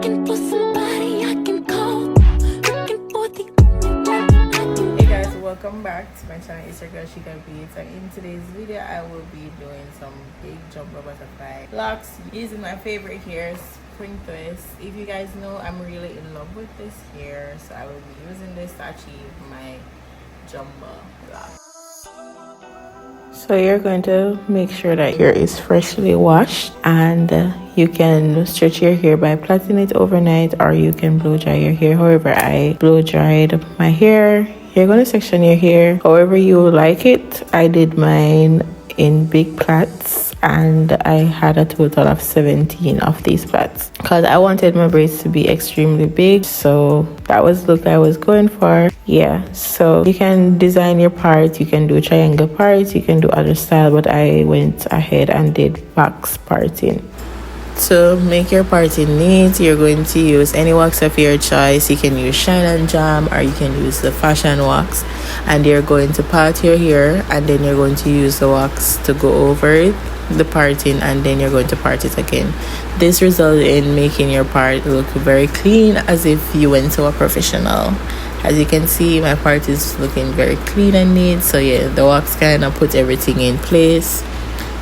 looking for somebody I can call. Looking for the only one I can. Hey guys, welcome back to my channel INSTGRAM SHEKABEATS, and in today's video I will be doing some big jumbo butterfly locks using my favorite hair, spring twist. If you guys know, I'm really in love with this hair, so I will be using this to achieve my jumbo lock. So you're going to make sure that your hair is freshly washed, and you can stretch your hair by plaiting it overnight, or you can blow dry your hair. However, I blow dried my hair. You're going to section your hair however you like it. I did mine in big plaits, and I had a total of 17 of these plaits because I wanted my braids to be extremely big, so that was the look I was going for. Yeah, so you can design your part, you can do triangle parts, you can do other style, but I went ahead and did box parting. To make your parting neat, you're going to use any wax of your choice. You can use shine and jam, or you can use the fashion wax, and you're going to part your hair, and then you're going to use the wax to go over it, the parting, and then you're going to part it again. This results in making your part look very clean, as if you went to a professional. As you can see, my part is looking very clean and neat. So yeah, the wax kind of put everything in place.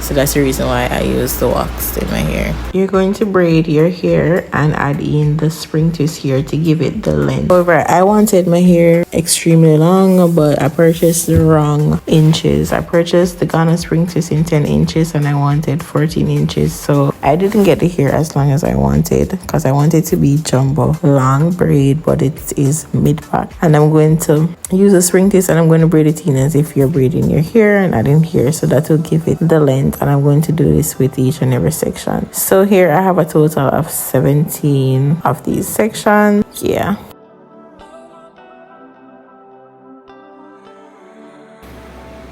So that's the reason why I use the wax in my hair. You're going to braid your hair and add in the spring twist here to give it the length. However, I wanted my hair extremely long, but I purchased the wrong inches. I purchased the Ghana spring twist in 10 inches and I wanted 14 inches. So I didn't get the hair as long as I wanted, because I wanted to be jumbo long braid, but it is mid-back. And I'm going to use a spring twist and I'm going to braid it in as if you're braiding your hair and adding hair, so that will give it the length. And I'm going to do this with each and every section. So here I have a total of 17 of these sections. Yeah.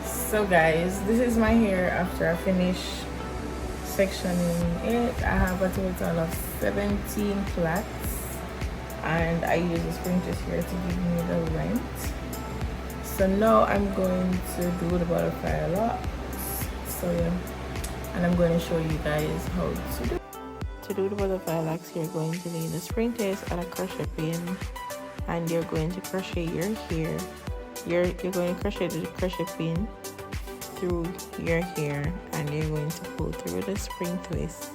So guys, this is my hair after I finish sectioning it. I have a total of 17 plaits, and I use a spring twist here to give me the length. So now I'm going to do the butterfly locks. So yeah, and I'm going to show you guys how to do. To do the butterfly locks, you're going to need a spring twist and a crochet pin, and you're going to crochet your hair. You're going to crochet the crochet pin through your hair, and you're going to pull through the spring twist,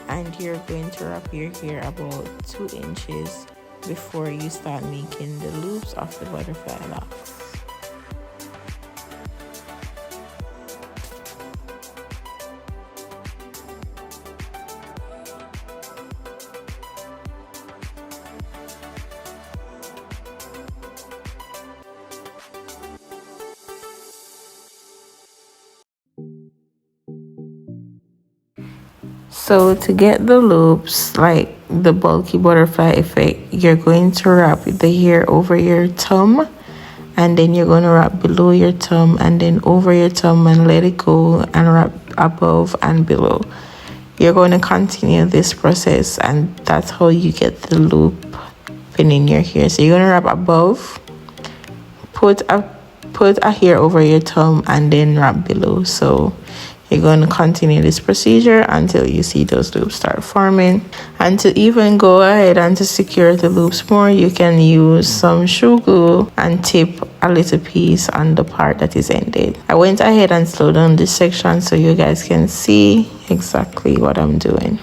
and you're going to wrap your hair about 2 inches before you start making the loops of the butterfly locks. So to get the loops, like the bulky butterfly effect, you're going to wrap the hair over your thumb, and then you're going to wrap below your thumb, and then over your thumb, and let it go, and wrap above and below. You're going to continue this process, and that's how you get the loop pin in your hair. So you're going to wrap above, put a hair over your thumb, and then wrap below. So you're going to continue this procedure until you see those loops start forming. And to even go ahead and to secure the loops more, you can use some shoe glue and tape a little piece on the part that is ended. I went ahead and slowed down this section so you guys can see exactly what I'm doing.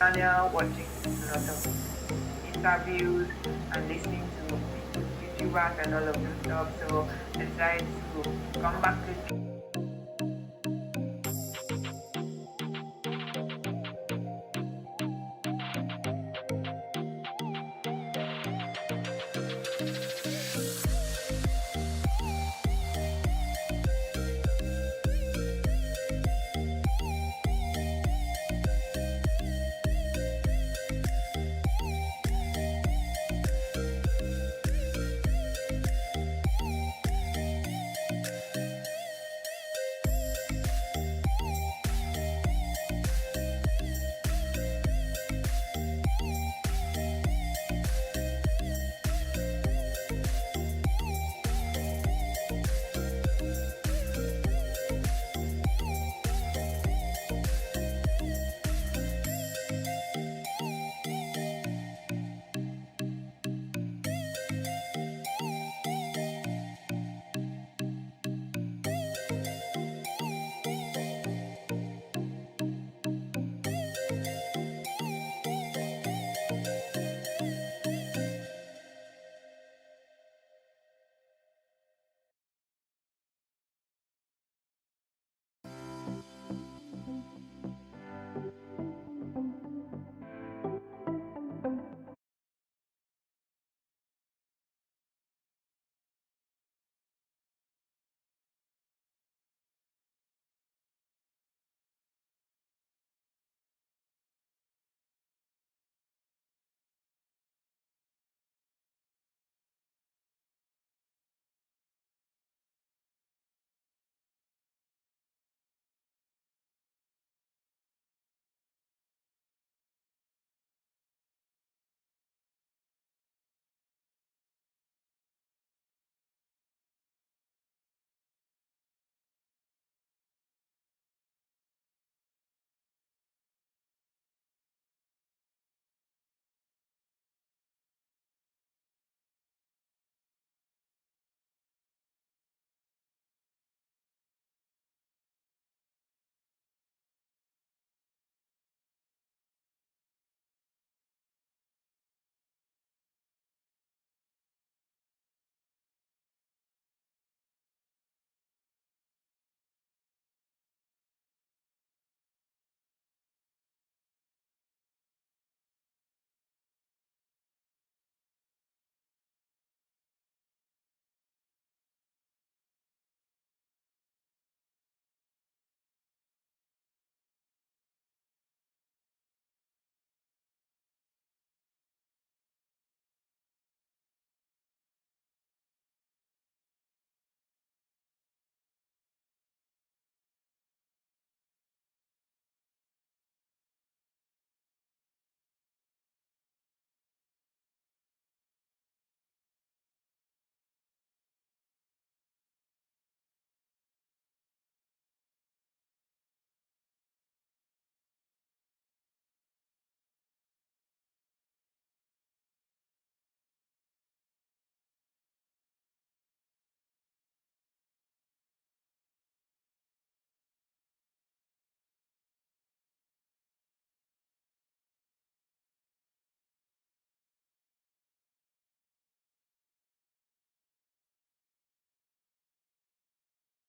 channel, watching a lot of interviews and listening to YouTubers and all of this stuff. So I decided to come back to